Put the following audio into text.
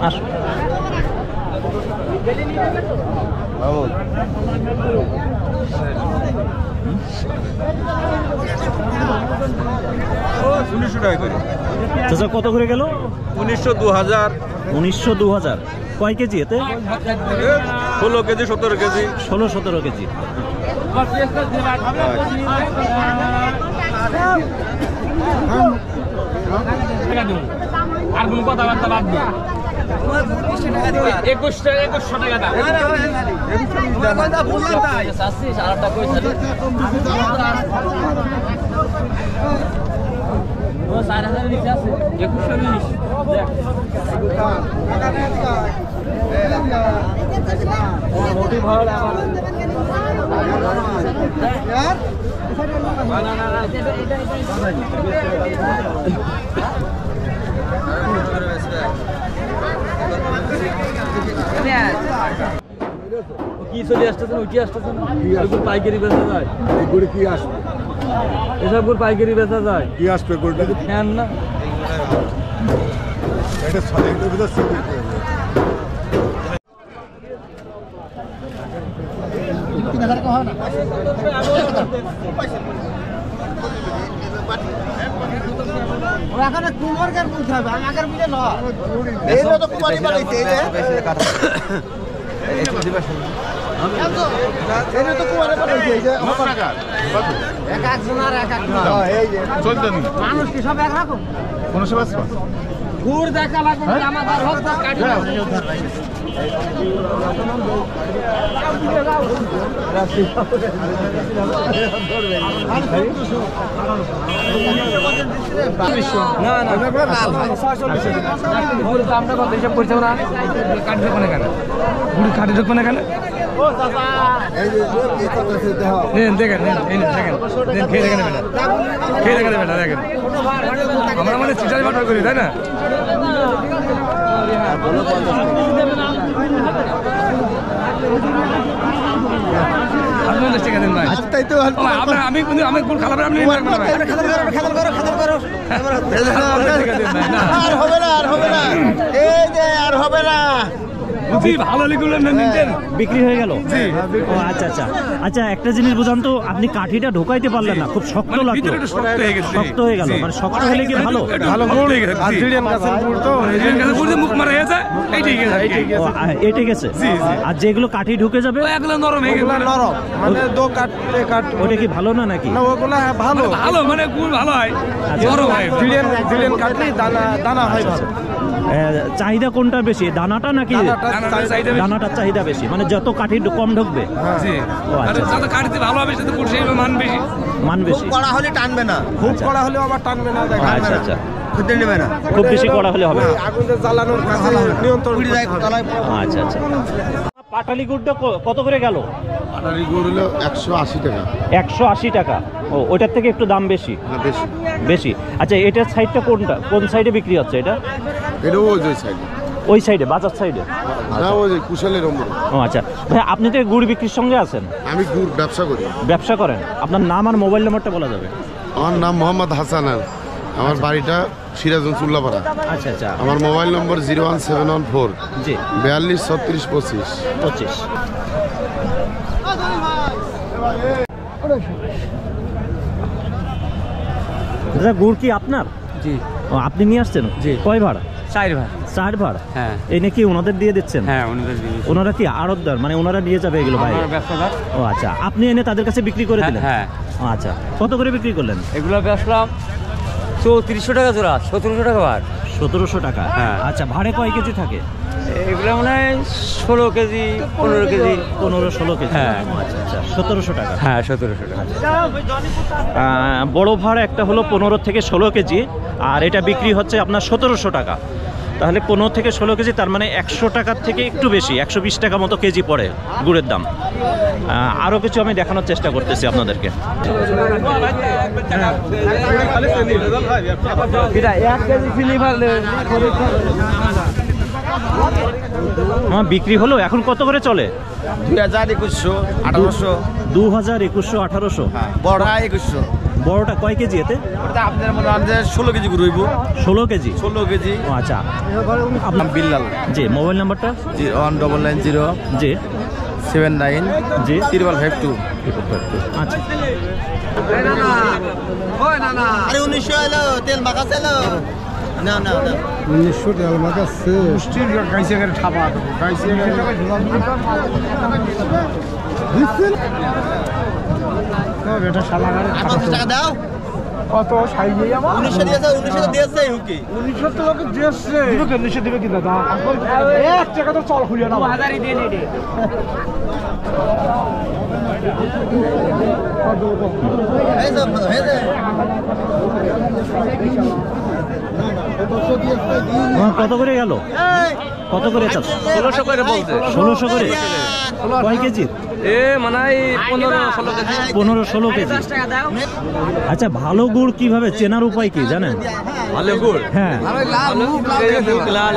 আসো। চাচা কত করে গেল? 1900 2000 1900 2000 কয় কেজি এতে? 16 কেজি 17 কেজি 16-17 কেজি। আর কোন কথাবার্তা বাদ দিই 2100 টাকা দাও কি চলে আসতেছেন উঠে আসতেছেন পাইকারি বেচা যায় কি আসবে এসব গুড় পাইকারি বেচা যায় কি আসবে ফ্যান না মানুষ কি সব একরকম গুড় দেখা লাগবে আমাদের হোক আমরা মানে চিটাই বাটার করি তাই না আমি কোন খাবার আপনি বিক্রি হয়ে গেল। আচ্ছা আচ্ছা আচ্ছা, একটা জিনিস বুঝান তো, আপনি কাঠিটা ঢোকাইতে পারলেন না, খুব শক্ত লাগলো, শক্ত হয়ে গেল, মানে শক্ত হলে কি ভালো? এটে গেছে। আর যেগুলো কাঠি ঢুকে যাবে নরম হয়ে গেল, নরম মানে ওটা কি ভালো না নাকি? ভালো ভালো মানে গুড় ভালো হয়, দানা হয় ভালো। চাহিদা কোনটা বেশি, দানাটা নাকি? দানাটার চাহিদা বেশি, মানে যত কাঠি কম ঢুকবে মান বেশি। কড়া হলে টানবে না, খুব কড়া হলে আবার টানবে না। আচ্ছা আচ্ছা, খুব বেশি কড়া হলে হবে আগুনে জ্বালানোর কাছে নিয়ন্ত্রণ। আচ্ছা আচ্ছা, পাটালি গুড়টা কত করে গেল? পাটালি গুড় হলো 180 টাকা। 180 টাকা। ও, ওটার থেকে একটু দাম বেশি। বেশি বেশি। আচ্ছা, এটার সাইডটা কোনটা, কোন সাইডে বিক্রি হচ্ছে এটা? এটা ওই সাইডে, ওই সাইডে, বাজার সাইডে। না ওই কুশলের ওপরে। ও আচ্ছা ভাই, আপনি তো গুড় বিক্রির সঙ্গে আছেন? আমি গুড় ব্যবসা করি। ব্যবসা করেন? আপনার নাম আর মোবাইল নাম্বারটা বলা যাবে? আমার নাম মোহাম্মদ হাসান, আমার বাড়িটা সিরাজগঞ্জ চুল্লাপাড়া। আচ্ছা আচ্ছা, আমার মোবাইল নম্বর 01714 জি 42 36 25 25। দাদা, গুড় কি আপনার? জি। ও, আপনি নিয়ে আসছেন? জি। কয় ভাড়া? 4 ভাড়া। 4 ভাড়া? হ্যাঁ। এই নাকি ওনাদের দিয়ে দিচ্ছেন? হ্যাঁ, ওনাদের দিয়ে। ওনারা কি আড়তদার, মানে ওনারা নিয়ে যাবে এগুলো বাইরে? ব্যবসাদার। ও আচ্ছা, আপনি এনে তাদের কাছে বিক্রি করে দিলেন? হ্যাঁ। ও আচ্ছা, কত করে বিক্রি করলেন? এগুলো বেচলাম 3400 টাকা জোড়া, 1700 টাকা ভাড়। 1700 টাকা। হ্যাঁ। আচ্ছা, ভাড়ে কয় কেজি থাকে? এগুলো মানে 16 কেজি 15 কেজি 15-16 কেজি। হ্যাঁ। আচ্ছা আচ্ছা, 1700 টাকা। হ্যাঁ, 1700 টাকা। বড় ভাড় একটা হলো 15 থেকে 16 কেজি, আর এটা বিক্রি হচ্ছে আপনার 1700 টাকা। তাহলে 15 থেকে 16 কেজি, তার মানে 100 টাকার থেকে একটু বেশি, 120 টাকা মতো কেজি পড়ে গুড়ের দাম। আরও কিছু আমি দেখানোর চেষ্টা করতেছি আপনাদেরকে। বিক্রি হলো, এখন কত করে চলে? 2000 2100 1800 2000 2100 1800। বড় 2100। বড়টা কয় কেজি এতে? আপনার মনে হয় যে 16 কেজি করে হইব। 16 কেজি। 16 কেজি। ও আচ্ছা, আপনার বিল্লাল। জি মোবাইল নাম্বারটা? 1990 জি 79 জি 3552। আচ্ছা আরে 1900 এলো তেল মাখাছে এলো না না না 1900 তেল মাখাচ্ছে আর 50 টাকা দাও কত সাইজে আমার 1900 দিয়েছে হুকি 1900 তো লোকে দিয়েছে। দিবে কেন 1900 দিবে কি দাদা? এক টাকা তো চল খুলিয়া না। 2000ই দিয়ে নে। এই সব হয়ে যায় কত করে গেল? কত করে চাচ্ছ? 1600 করে বলছে। 1600 করে। কয় কেজি? এ মানে 15-16 কেজি। 15-16 কেজি। আচ্ছা ভালো গুড় কিভাবে চেনার উপায় কি জানেন? ভালো গুড়। হ্যাঁ লাল